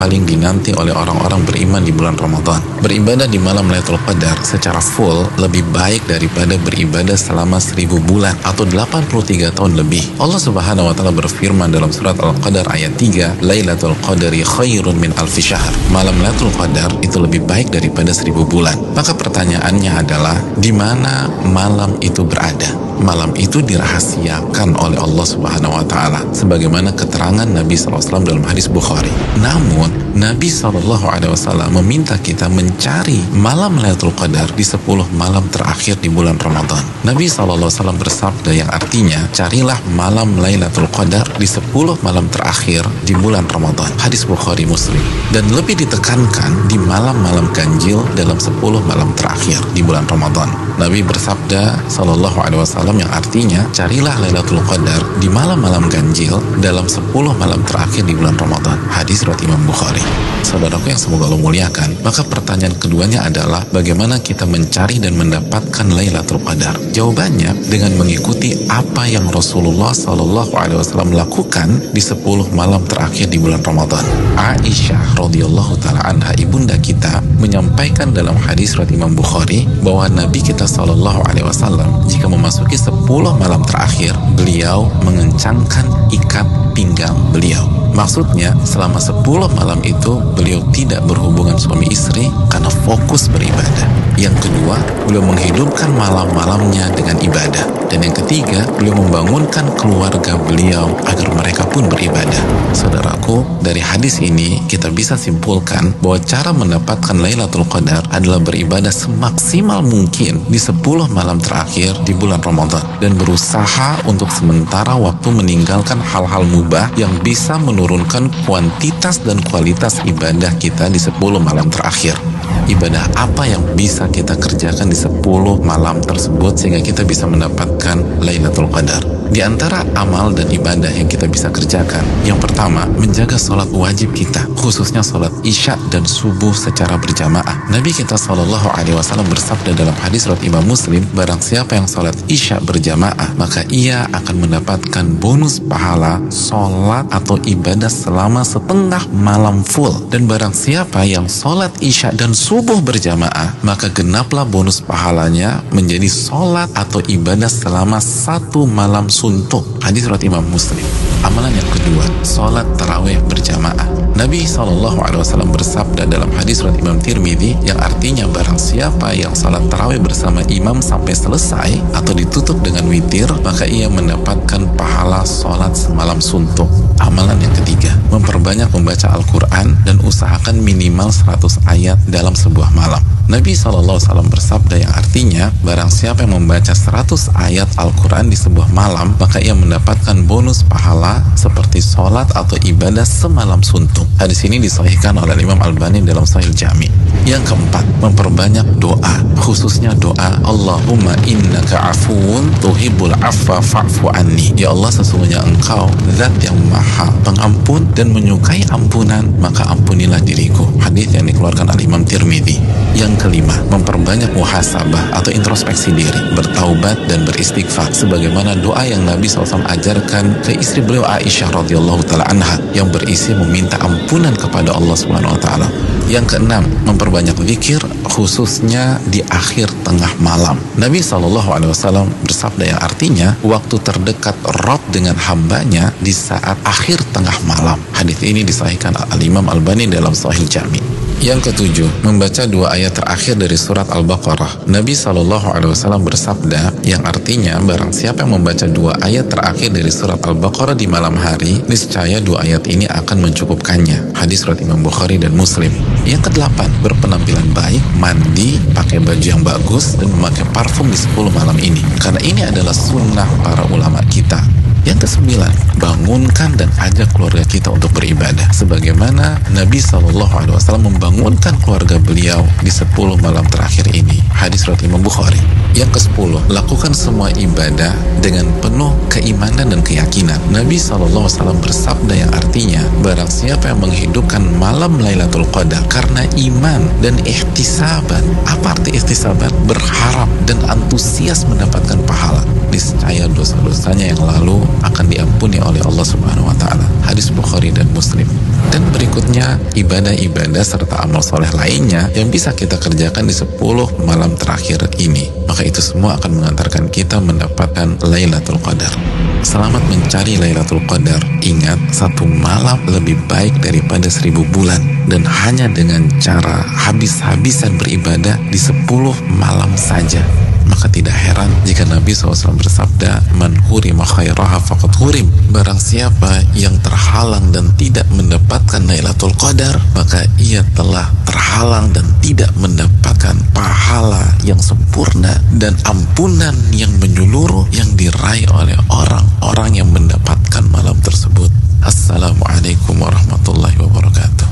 paling dinanti oleh orang-orang beriman di bulan Ramadan. Beribadah di malam Lailatul Qadar secara full lebih baik daripada beribadah selama 1000 bulan atau 83 tahun lebih. Allah Subhanahu wa taala berfirman dalam surat Al-Qadar ayat 3, Lailatul Qadari khairun min alfi syahr. Malam Lailatul Qadar itu lebih baik daripada 1000 bulan. Maka pertanyaannya adalah, di mana malam itu berada? Malam itu dirahasiakan oleh Allah Subhanahu wa taala sebagaimana keterangan Nabi SAW dalam hadis Bukhari. Namun Nabi SAW meminta kita mencari malam Lailatul Qadar di 10 malam terakhir di bulan Ramadan. Nabi SAW bersabda yang artinya, carilah malam Lailatul Qadar di 10 malam terakhir di bulan Ramadan. Hadis Bukhari Muslim. Dan lebih ditekankan di malam-malam ganjil dalam 10 malam terakhir di bulan Ramadan. Nabi bersabda SAW yang artinya, carilah Lailatul Qadar di malam-malam ganjil dalam 10 malam terakhir di bulan Ramadan. Hadis riwayat Imam Bukhari. Saudaraku yang semoga Allah muliakan, maka pertanyaan keduanya adalah bagaimana kita mencari dan mendapatkan Lailatul Qadar? Jawabannya dengan mengikuti apa yang Rasulullah SAW lakukan di 10 malam terakhir di bulan Ramadan. Aisyah radhiyallahu taala anha, ibunda kita, menyampaikan dalam hadis riwayat Imam Bukhari bahwa Nabi kita SAW jika memasuki 10 malam terakhir, beliau mengencangkan ikat pinggang beliau. Maksudnya selama 10 malam itu beliau tidak berhubungan suami istri karena fokus beribadah. Yang kedua, beliau menghidupkan malam-malamnya dengan ibadah. Dan yang ketiga, beliau membangunkan keluarga beliau agar mereka pun beribadah. Saudaraku, dari hadis ini kita bisa simpulkan bahwa cara mendapatkan Lailatul Qadar adalah beribadah semaksimal mungkin di 10 malam terakhir di bulan Ramadan dan berusaha untuk sementara waktu meninggalkan hal-hal mubah yang bisa menurunkan kuantitas dan kualitas ibadah kita di 10 malam terakhir. Ibadah apa yang bisa kita kerjakan di 10 malam tersebut sehingga kita bisa mendapatkan Lailatul Qadar? Di antara amal dan ibadah yang kita bisa kerjakan, yang pertama, menjaga sholat wajib kita, khususnya sholat isya dan subuh secara berjamaah. Nabi kita SAW bersabda dalam hadis riwayat Imam Muslim, barang siapa yang sholat isya berjamaah, maka ia akan mendapatkan bonus pahala sholat atau ibadah selama setengah malam full. Dan barang siapa yang sholat isya dan subuh berjamaah, maka genaplah bonus pahalanya menjadi sholat atau ibadah selama 1 malam suntuk. Hadis riwayat Imam Muslim. Amalan yang kedua, sholat tarawih berjamaah. Nabi SAW bersabda dalam hadis riwayat Imam Tirmidzi yang artinya barang siapa yang sholat tarawih bersama imam sampai selesai atau ditutup dengan witir, maka ia mendapatkan pahala sholat semalam suntuk. Amalan yang ketiga, memperbanyak membaca Al-Quran dan usahakan minimal 100 ayat dalam sebuah malam. Nabi SAW bersabda yang artinya barang siapa yang membaca 100 ayat Al-Quran di sebuah malam, maka ia mendapatkan bonus pahala seperti sholat atau ibadah semalam suntuk. Hadis ini disahihkan oleh Imam Albani dalam Sahih Jami. Yang keempat, memperbanyak doa, khususnya doa Allahumma innaka afuun tuhibbul afwa fa'fu anni. Ya Allah, sesungguhnya engkau zat yang maha pengampun dan menyukai ampunan, maka ampunilah diriku. Hadis yang dikeluarkan oleh Imam Tirmidzi. Yang kelima, memperbanyak muhasabah atau introspeksi diri, bertaubat dan beristighfar sebagaimana doa yang Nabi SAW ajarkan ke istri beliau Aisyah radhiyallahu taala anha yang berisi meminta ampunan kepada Allah Subhanahu wa taala. Yang keenam, memperbanyak zikir khususnya di akhir tengah malam. Nabi SAW bersabda yang artinya waktu terdekat Rabb dengan hambanya di saat akhir tengah malam. Hadis ini disahihkan Al-Imam Albani dalam Sahih Jami. Yang ketujuh, membaca 2 ayat terakhir dari surat Al-Baqarah. Nabi SAW bersabda yang artinya barang siapa yang membaca 2 ayat terakhir dari surat Al-Baqarah di malam hari, niscaya 2 ayat ini akan mencukupkannya. Hadis riwayat Imam Bukhari dan Muslim. Yang kedelapan, berpenampilan baik, mandi, pakai baju yang bagus dan memakai parfum di 10 malam ini. Karena ini adalah sunnah para ulama kita. Yang kesembilan, bangunkan dan ajak keluarga kita untuk beribadah sebagaimana Nabi SAW membangunkan keluarga beliau di 10 malam terakhir ini. Hadis riwayat Imam Bukhari. Yang ke-10, lakukan semua ibadah dengan penuh keimanan dan keyakinan. Nabi SAW bersabda yang artinya barang siapa yang menghidupkan malam Lailatul Qadar karena iman dan ihtisaban. Apa arti ihtisaban? Berharap dan antusias mendapatkan pahala, niscaya dosa-dosanya yang lalu akan diampuni oleh Allah Subhanahu wa taala. Hadis Bukhari dan Muslim. Dan berikutnya, ibadah-ibadah serta amal soleh lainnya yang bisa kita kerjakan di 10 malam terakhir ini. Maka itu semua akan mengantarkan kita mendapatkan Lailatul Qadar. Selamat mencari Lailatul Qadar. Ingat, 1 malam lebih baik daripada 1000 bulan. Dan hanya dengan cara habis-habisan beribadah di 10 malam saja. Maka tidak heran jika Nabi SAW bersabda, man hurima khairaha faqad hurim. Barang siapa yang terhalang dan tidak mendapatkan Lailatul Qadar, maka ia telah terhalang dan tidak mendapatkan pahala yang sempurna dan ampunan yang menyeluruh yang diraih oleh orang-orang yang mendapatkan malam tersebut. Assalamualaikum warahmatullahi wabarakatuh.